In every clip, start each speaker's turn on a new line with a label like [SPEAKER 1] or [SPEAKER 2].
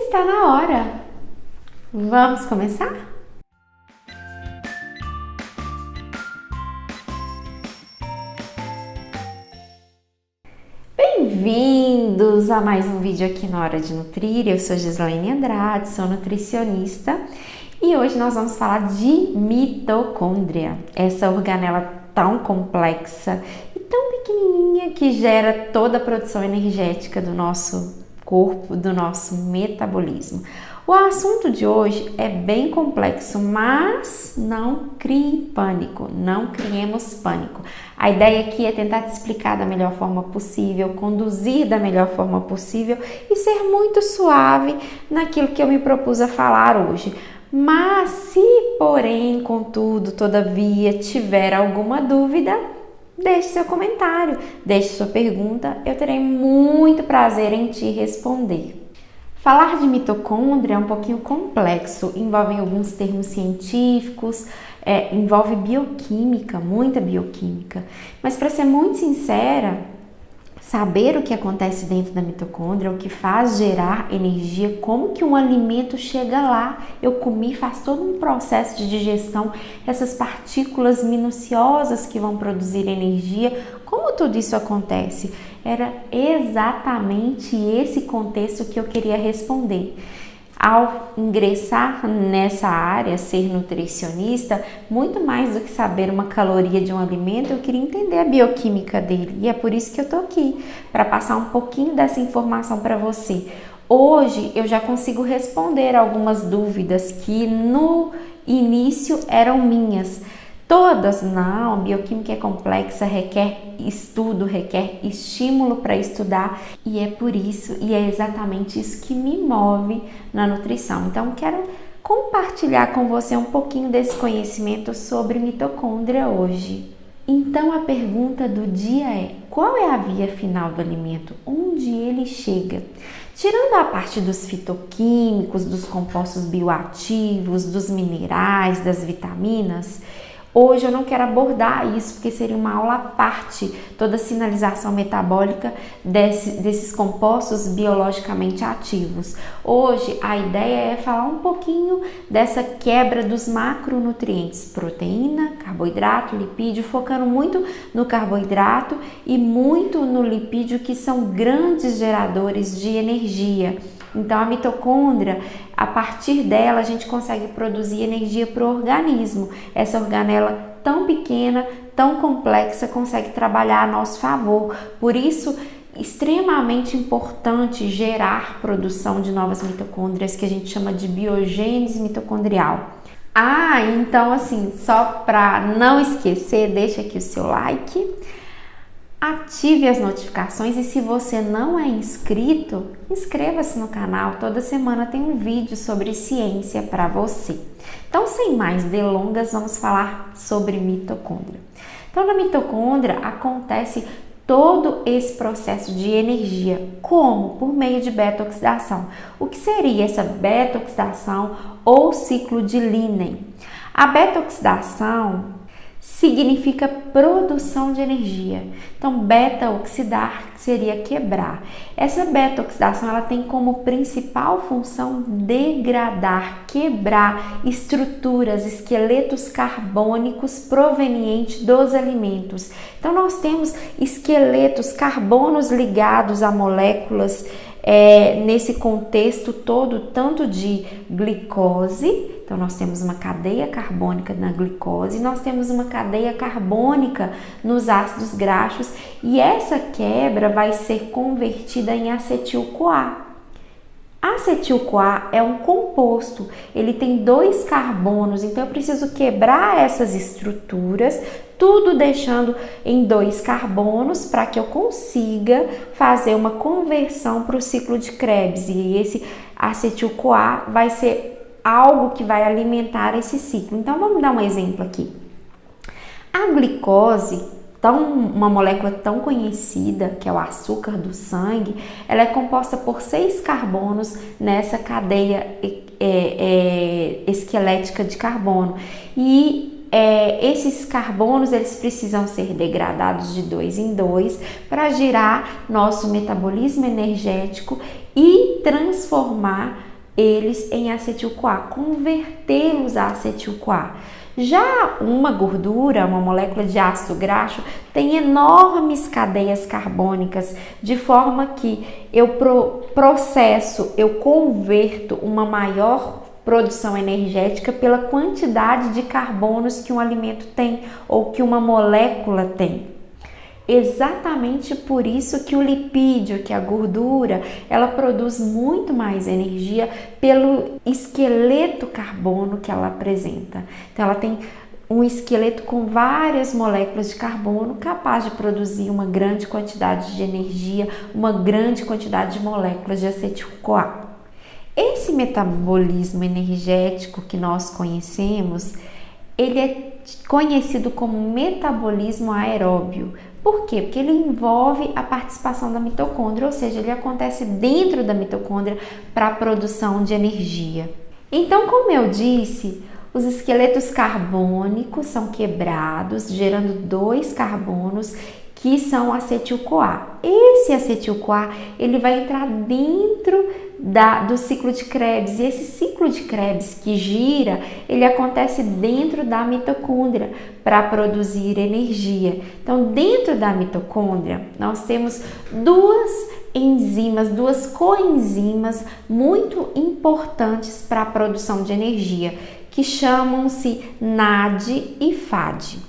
[SPEAKER 1] Está na hora! Vamos começar? Bem-vindos a mais um vídeo aqui na Hora de Nutrir. Eu sou Gislaine Andrade, sou nutricionista e hoje nós vamos falar de mitocôndria, essa organela tão complexa e tão pequenininha que gera toda a produção energética do nosso corpo, do nosso metabolismo. O assunto de hoje é bem complexo, mas não crie pânico, não criemos pânico. A ideia aqui é tentar te explicar da melhor forma possível, conduzir da melhor forma possível e ser muito suave naquilo que eu me propus a falar hoje. Mas se, porém, contudo, todavia, tiver alguma dúvida, deixe seu comentário, deixe sua pergunta, eu terei muito prazer em te responder. Falar de mitocôndria é um pouquinho complexo, envolve alguns termos científicos, envolve bioquímica, muita bioquímica. Mas para ser muito sincera, saber o que acontece dentro da mitocôndria, o que faz gerar energia, como que um alimento chega lá, eu comi, faz todo um processo de digestão, essas partículas minuciosas que vão produzir energia, como tudo isso acontece? Era exatamente esse contexto que eu queria responder. Ao ingressar nessa área, ser nutricionista, muito mais do que saber uma caloria de um alimento, eu queria entender a bioquímica dele. E é por isso que eu tô aqui, para passar um pouquinho dessa informação para você. Hoje eu já consigo responder algumas dúvidas que no início eram minhas. Todas não, a bioquímica é complexa, requer estudo, requer estímulo para estudar e é por isso e é exatamente isso que me move na nutrição. Então, quero compartilhar com você um pouquinho desse conhecimento sobre mitocôndria hoje. Então, a pergunta do dia é: qual é a via final do alimento? Onde ele chega? Tirando a parte dos fitoquímicos, dos compostos bioativos, dos minerais, das vitaminas, hoje eu não quero abordar isso porque seria uma aula à parte, toda a sinalização metabólica desses compostos biologicamente ativos. Hoje a ideia é falar um pouquinho dessa quebra dos macronutrientes, proteína, carboidrato, lipídio, focando muito no carboidrato e muito no lipídio, que são grandes geradores de energia. Então a mitocôndria, a partir dela a gente consegue produzir energia para o organismo. Essa organela tão pequena, tão complexa, consegue trabalhar a nosso favor. Por isso, extremamente importante gerar produção de novas mitocôndrias, que a gente chama de biogênese mitocondrial. Então assim, só para não esquecer, deixa aqui o seu like. Ative as notificações e se você não é inscrito, inscreva-se no canal. Toda semana tem um vídeo sobre ciência para você. Então, sem mais delongas, vamos falar sobre mitocôndria. Então, na mitocôndria acontece todo esse processo de energia. Como? Por meio de beta-oxidação. O que seria essa beta-oxidação ou ciclo de Linén? A beta-oxidação significa produção de energia. Então, beta-oxidar seria quebrar. Essa beta-oxidação ela tem como principal função degradar, quebrar estruturas, esqueletos carbônicos provenientes dos alimentos. Então, nós temos esqueletos, carbonos ligados a moléculas nesse contexto todo, tanto de glicose. Então, nós temos uma cadeia carbônica na glicose e nós temos uma cadeia carbônica nos ácidos graxos e essa quebra vai ser convertida em acetil-CoA. Acetil-CoA é um composto, ele tem 2 carbonos, então eu preciso quebrar essas estruturas, tudo deixando em 2 carbonos para que eu consiga fazer uma conversão para o ciclo de Krebs e esse acetil-CoA vai ser algo que vai alimentar esse ciclo. Então, vamos dar um exemplo aqui. A glicose, uma molécula tão conhecida, que é o açúcar do sangue, ela é composta por 6 carbonos nessa cadeia esquelética de carbono. E esses carbonos, eles precisam ser degradados de 2 em 2 para girar nosso metabolismo energético e transformar eles em acetil-CoA, convertê-los a acetil-CoA. Já uma gordura, uma molécula de ácido graxo, tem enormes cadeias carbônicas, de forma que eu eu converto uma maior produção energética pela quantidade de carbonos que um alimento tem ou que uma molécula tem. Exatamente por isso que o lipídio, que a gordura, ela produz muito mais energia pelo esqueleto carbono que ela apresenta. Então ela tem um esqueleto com várias moléculas de carbono capaz de produzir uma grande quantidade de energia, uma grande quantidade de moléculas de acetil-CoA. Esse metabolismo energético que nós conhecemos, ele é conhecido como metabolismo aeróbio. Por quê? Porque ele envolve a participação da mitocôndria, ou seja, ele acontece dentro da mitocôndria para a produção de energia. Então, como eu disse, os esqueletos carbônicos são quebrados, gerando 2 carbonos que são acetil-CoA. Esse acetil-CoA, ele vai entrar dentro do ciclo de Krebs, e esse ciclo de Krebs que gira, ele acontece dentro da mitocôndria para produzir energia. Então, dentro da mitocôndria, nós temos 2 coenzimas muito importantes para a produção de energia, que chamam-se NAD e FAD.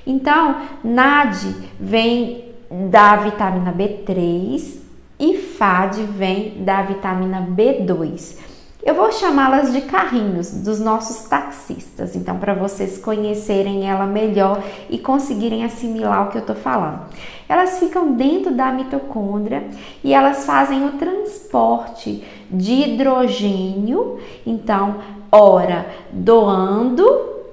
[SPEAKER 1] Então, NAD vem da vitamina B3 e FAD vem da vitamina B2. Eu vou chamá-las de carrinhos dos nossos taxistas, então para vocês conhecerem ela melhor e conseguirem assimilar o que eu estou falando. Elas ficam dentro da mitocôndria e elas fazem o transporte de hidrogênio, então, ora doando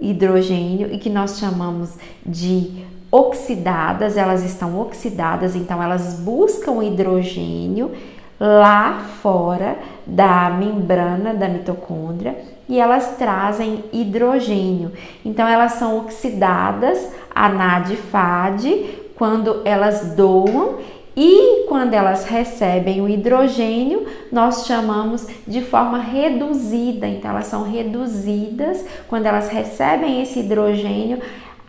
[SPEAKER 1] hidrogênio, e que nós chamamos de oxidadas, elas estão oxidadas, então elas buscam hidrogênio lá fora da membrana da mitocôndria e elas trazem hidrogênio. Então elas são oxidadas, a NAD e FAD, quando elas doam, e quando elas recebem o hidrogênio, nós chamamos de forma reduzida. Então elas são reduzidas, quando elas recebem esse hidrogênio,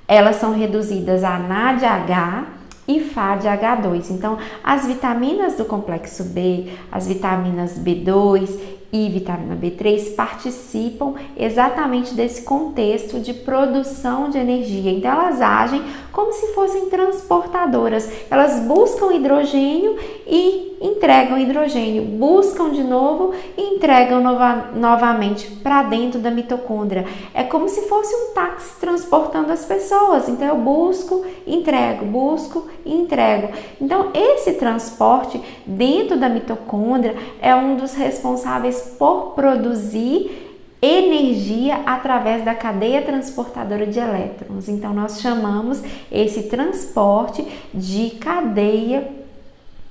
[SPEAKER 1] elas são reduzidas a NADH e FADH2. Então, as vitaminas do complexo B, as vitaminas B2 e vitamina B3 participam exatamente desse contexto de produção de energia. Então, elas agem como se fossem transportadoras. Elas buscam hidrogênio e entregam hidrogênio, buscam de novo e entregam novamente para dentro da mitocôndria. É como se fosse um táxi transportando as pessoas. Então, eu busco e entrego. Então, esse transporte dentro da mitocôndria é um dos responsáveis por produzir energia através da cadeia transportadora de elétrons. Então, nós chamamos esse transporte de cadeia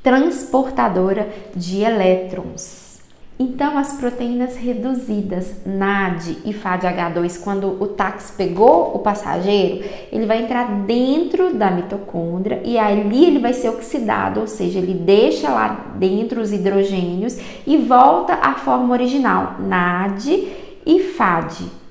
[SPEAKER 1] transportadora de elétrons. Então, as proteínas reduzidas, NAD e FADH2, quando o táxi pegou o passageiro, ele vai entrar dentro da mitocôndria e ali ele vai ser oxidado, ou seja, ele deixa lá dentro os hidrogênios e volta à forma original, NAD e FAD.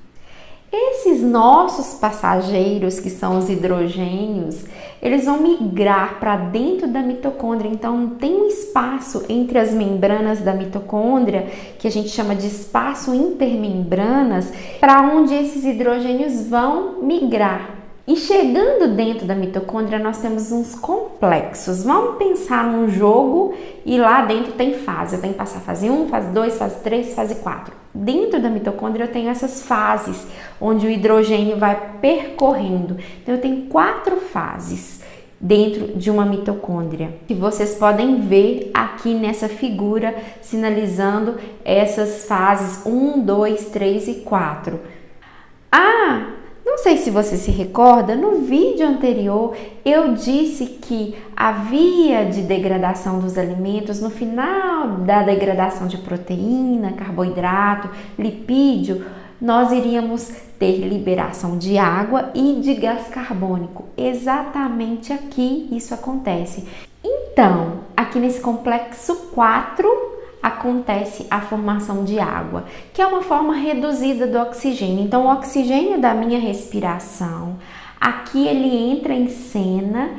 [SPEAKER 1] Esses nossos passageiros, que são os hidrogênios, eles vão migrar para dentro da mitocôndria. Então, tem um espaço entre as membranas da mitocôndria, que a gente chama de espaço intermembranas, para onde esses hidrogênios vão migrar. E chegando dentro da mitocôndria, nós temos uns complexos. Vamos pensar num jogo e lá dentro tem fase. Eu tenho que passar fase 1, fase 2, fase 3, fase 4. Dentro da mitocôndria eu tenho essas fases, onde o hidrogênio vai percorrendo. Então eu tenho 4 fases dentro de uma mitocôndria, que vocês podem ver aqui nessa figura, sinalizando essas fases 1, 2, 3 e 4. Não sei se você se recorda, no vídeo anterior eu disse que a via de degradação dos alimentos, no final da degradação de proteína, carboidrato, lipídio, nós iríamos ter liberação de água e de gás carbônico. Exatamente aqui isso acontece. Então, aqui nesse complexo 4, acontece a formação de água, que é uma forma reduzida do oxigênio. Então, o oxigênio da minha respiração, aqui ele entra em cena.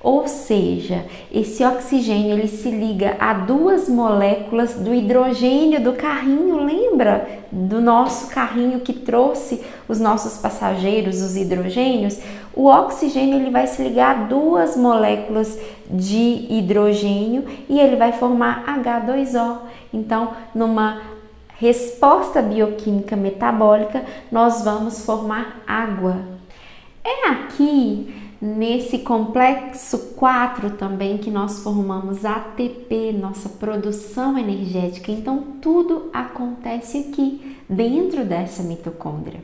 [SPEAKER 1] Ou seja, esse oxigênio ele se liga a duas moléculas do hidrogênio do carrinho, lembra do nosso carrinho que trouxe os nossos passageiros, os hidrogênios? O oxigênio ele vai se ligar a duas moléculas de hidrogênio e ele vai formar H2O. Então, numa resposta bioquímica metabólica, nós vamos formar água. É aqui nesse complexo 4 também que nós formamos ATP, nossa produção energética. Então, tudo acontece aqui, dentro dessa mitocôndria.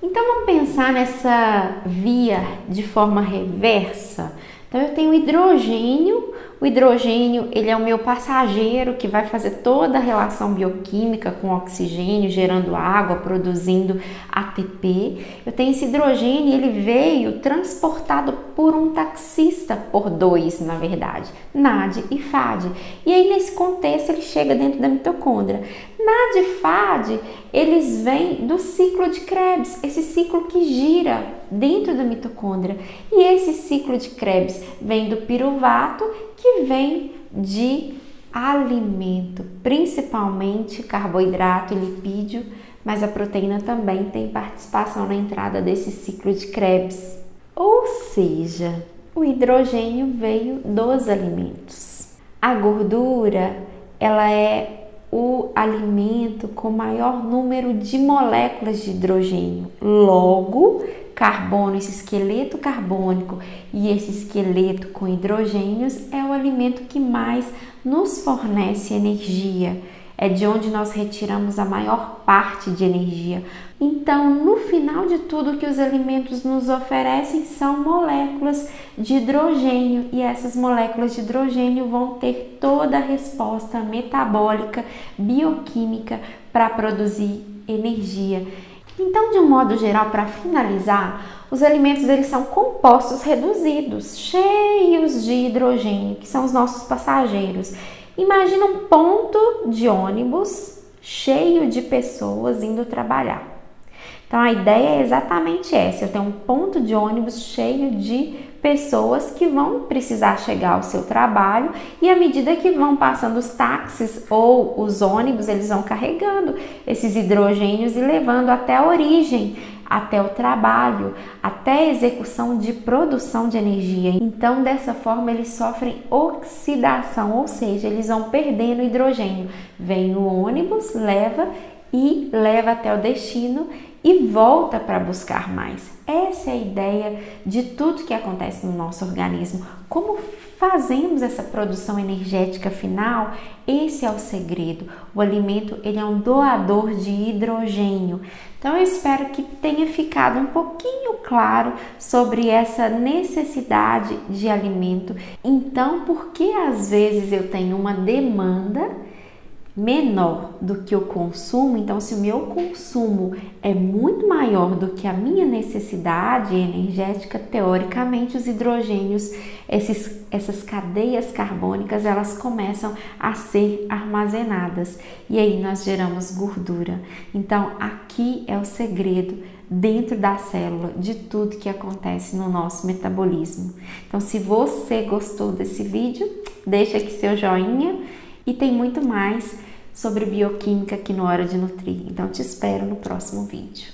[SPEAKER 1] Então, vamos pensar nessa via de forma reversa. Então, eu tenho o hidrogênio ele é o meu passageiro que vai fazer toda a relação bioquímica com o oxigênio, gerando água, produzindo ATP. Eu tenho esse hidrogênio, ele veio transportado por um taxista, por dois, na verdade, NAD e FAD. E aí, nesse contexto, ele chega dentro da mitocôndria. NAD e FAD, eles vêm do ciclo de Krebs, esse ciclo que gira dentro da mitocôndria. E esse ciclo de Krebs vem do piruvato, que vem de alimento, principalmente carboidrato e lipídio, mas a proteína também tem participação na entrada desse ciclo de Krebs. Ou seja, o hidrogênio veio dos alimentos. A gordura, ela é o alimento com maior número de moléculas de hidrogênio. Logo, carbono, esse esqueleto carbônico e esse esqueleto com hidrogênios é o alimento que mais nos fornece energia. É de onde nós retiramos a maior parte de energia. Então, no final de tudo, o que os alimentos nos oferecem são moléculas de hidrogênio, e essas moléculas de hidrogênio vão ter toda a resposta metabólica, bioquímica para produzir energia. Então, de um modo geral, para finalizar, os alimentos eles são compostos reduzidos, cheios de hidrogênio, que são os nossos passageiros. Imagina um ponto de ônibus cheio de pessoas indo trabalhar. Então, a ideia é exatamente essa. Eu tenho um ponto de ônibus cheio de pessoas que vão precisar chegar ao seu trabalho, e à medida que vão passando os táxis ou os ônibus, eles vão carregando esses hidrogênios e levando até a origem, até o trabalho, até a execução de produção de energia. Então, dessa forma, eles sofrem oxidação, ou seja, eles vão perdendo hidrogênio. Vem no ônibus, leva até o destino e volta para buscar mais. Essa é a ideia de tudo que acontece no nosso organismo. Como fazemos essa produção energética final? Esse é o segredo. O alimento ele é um doador de hidrogênio. Então eu espero que tenha ficado um pouquinho claro sobre essa necessidade de alimento. Então, por que às vezes eu tenho uma demanda menor do que o consumo? Então, se o meu consumo é muito maior do que a minha necessidade energética, teoricamente os hidrogênios, essas cadeias carbônicas, elas começam a ser armazenadas e aí nós geramos gordura. Então, aqui é o segredo dentro da célula de tudo que acontece no nosso metabolismo. Então, se você gostou desse vídeo, deixa aqui seu joinha. E tem muito mais sobre bioquímica aqui no Hora de Nutrir. Então, te espero no próximo vídeo.